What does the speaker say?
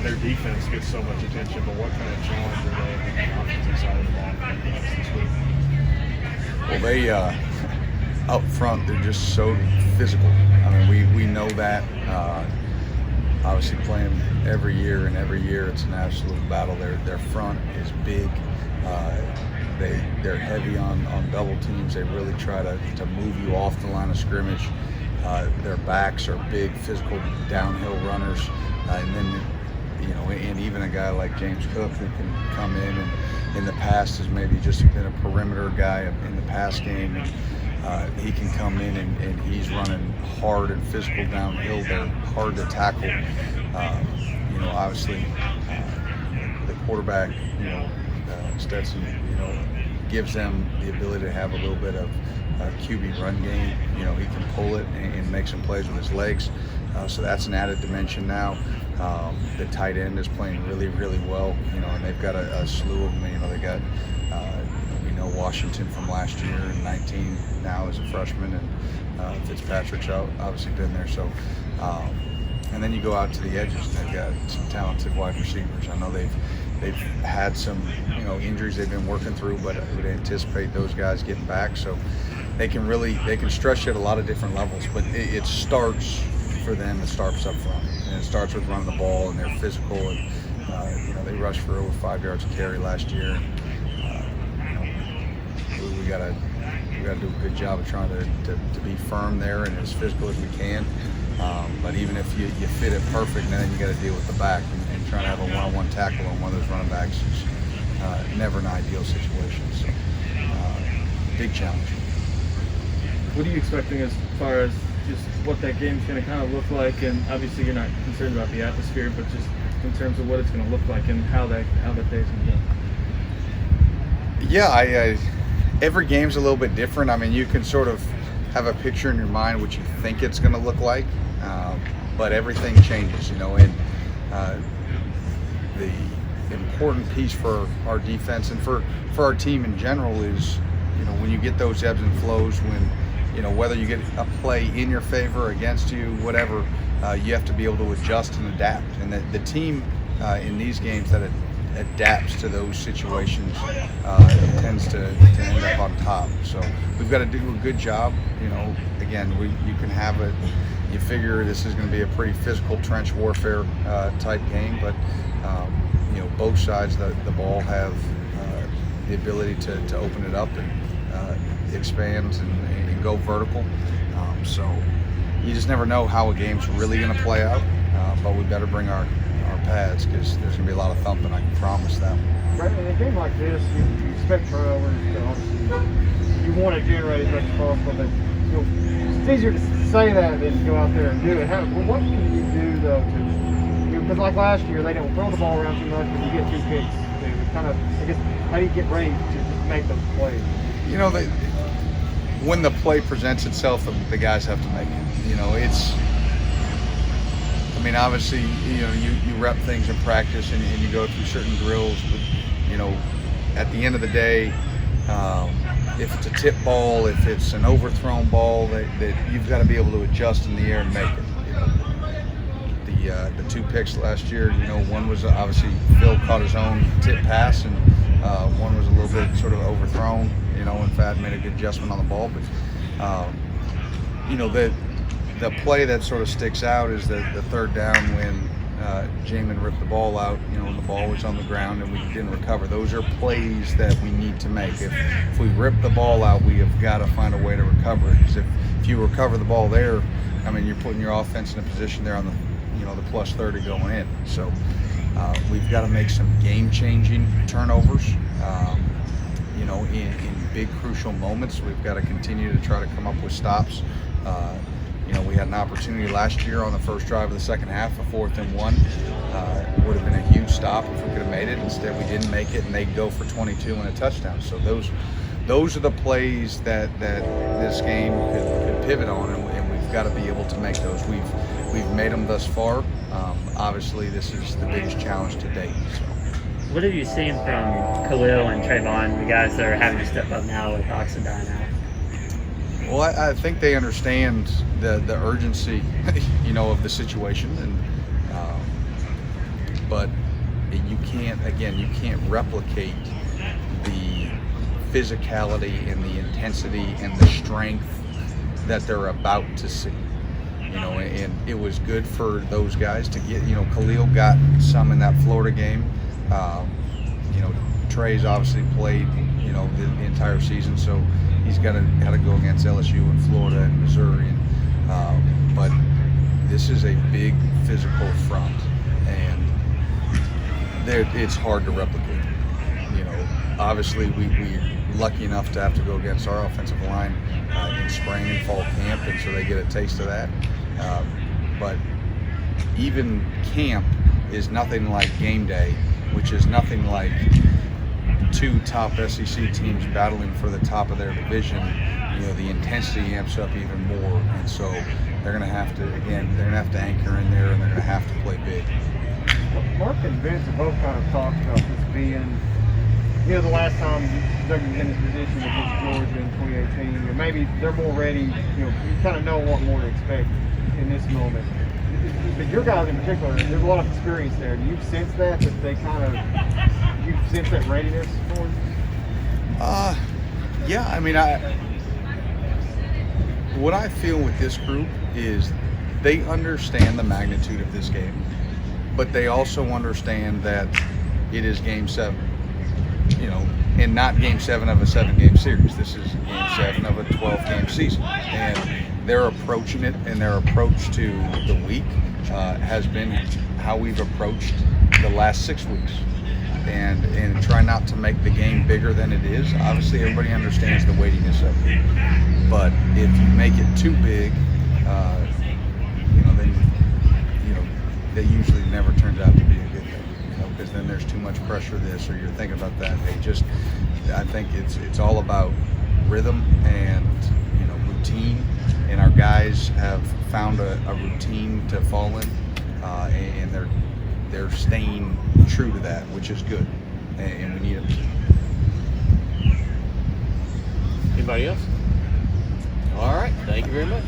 their defense gets so much attention, but what kind of challenge are they on the offensive side of the ball for you guys this week? Well, they up front, they're just so physical. I mean, we know that. Obviously, playing every year, and every year it's an absolute battle. Their front is big. They're heavy on double teams. They really try to move you off the line of scrimmage. Their backs are big, physical downhill runners, and then and even a guy like James Cook who can come in the past has maybe just been a perimeter guy in the pass game. And, he can come in and he's running hard and physical downhill. They're hard to tackle. Obviously, the quarterback, Stetson, gives them the ability to have a little bit of QB run game. He can pull it and make some plays with his legs. So that's an added dimension now. The tight end is playing really, really well. And they've got a slew of them. They got Washington from last year and 19 now as a freshman, and Fitzpatrick's obviously been there. So, and then you go out to the edges, and they've got some talented wide receivers. I know they've had some injuries they've been working through, but I would anticipate those guys getting back. So they can stretch it at a lot of different levels. But it starts for them. It starts up front, and it starts with running the ball, and they're physical, and they rushed for over 5 yards a carry last year. We gotta do a good job of trying to be firm there and as physical as we can. But even if you fit it perfect, then you got to deal with the back and trying to have a one-on-one tackle on one of those running backs is never an ideal situation. So big challenge. What are you expecting as far as just what that game's going to kind of look like? And obviously you're not concerned about the atmosphere, but just in terms of what it's going to look like and how that day's going to go. Yeah, every game's a little bit different. I mean, you can sort of have a picture in your mind what you think it's going to look like, but everything changes, and the important piece for our defense and for our team in general is, when you get those ebbs and flows, when, whether you get a play in your favor or against you, whatever, you have to be able to adjust and adapt. And the team in these games that adapts to those situations tends to end up on top. So we've got to do a good job. Again, you can have it. You figure this is going to be a pretty physical trench warfare type game, but both sides of the ball have the ability to open it up and expand and go vertical. So you just never know how a game's really going to play out, but we better bring our pads because there's going to be a lot of thumping, I can promise that. Right, in a game like this, you expect turnovers. Obviously, you want to generate as much as possible, but it's easier to say that than to go out there and do it. What can you do though to? Because like last year, they don't throw the ball around too much, but you get 2 picks. Kind of, I guess, how do you get ready to just make those plays? When the play presents itself, the guys have to make it. Obviously, you rep things in practice and you go through certain drills, but, at the end of the day, if it's a tip ball, if it's an overthrown ball, that you've got to be able to adjust in the air and make it. The 2 picks last year, one was obviously Phil caught his own tip pass, and one was a little bit sort of overthrown. In fact, made a good adjustment on the ball, but the play that sort of sticks out is the 3rd down when Jamin ripped the ball out, and the ball was on the ground and we didn't recover. Those are plays that we need to make. If we rip the ball out, we have got to find a way to recover it. Because if you recover the ball there, you're putting your offense in a position there on the plus 30 going in. So we've got to make some game-changing turnovers. In big crucial moments, we've got to continue to try to come up with stops. We had an opportunity last year on the first drive of the second half, a 4th and 1. It would have been a huge stop if we could have made it. Instead, we didn't make it, and they'd go for 22 and a touchdown. So those are the plays that this game could pivot on, and we've got to be able to make those. We've made them thus far. Obviously, this is the biggest challenge to date. So. What have you seen from Khalil and Trayvon, the guys that are having to step up now with Oxendine out? Well, I think they understand the urgency, of the situation, and but you can't replicate the physicality and the intensity and the strength that they're about to see. And it was good for those guys to get, Khalil got some in that Florida game. Trey's obviously played, the entire season, so he's got to go against LSU and Florida and Missouri. But this is a big physical front, and it's hard to replicate. Obviously we're lucky enough to have to go against our offensive line in spring and fall camp, and so they get a taste of that. But even camp is nothing like game day, which is nothing like two top SEC teams battling for the top of their division. The intensity amps up even more, and so they're going to have to anchor in there, and they're going to have to play big. Mark and Vince have both kind of talked about this being, the last time Doug was in this position against Georgia in 2018, and maybe they're more ready, you kind of know what more to expect in this moment. But your guys in particular, there's a lot of experience there. Do you sense that they kind of, you sense that readiness for it? Yeah, what I feel with this group is they understand the magnitude of this game, but they also understand that it is Game 7, and not Game 7 of a 7-game series. This is Game 7 of a 12-game season, and they're approaching it, and their approach to the week has been how we've approached the last 6 weeks, and try not to make the game bigger than it is. Obviously, everybody understands the weightiness of it, but if you make it too big, then that usually never turns out to be a good thing, because then there's too much pressure this, or you're thinking about that. I think it's all about rhythm and routine, and our guys have found a routine to fall in, and they're staying true to that, which is good, and we need them to. Anybody else? All right. Thank you very much.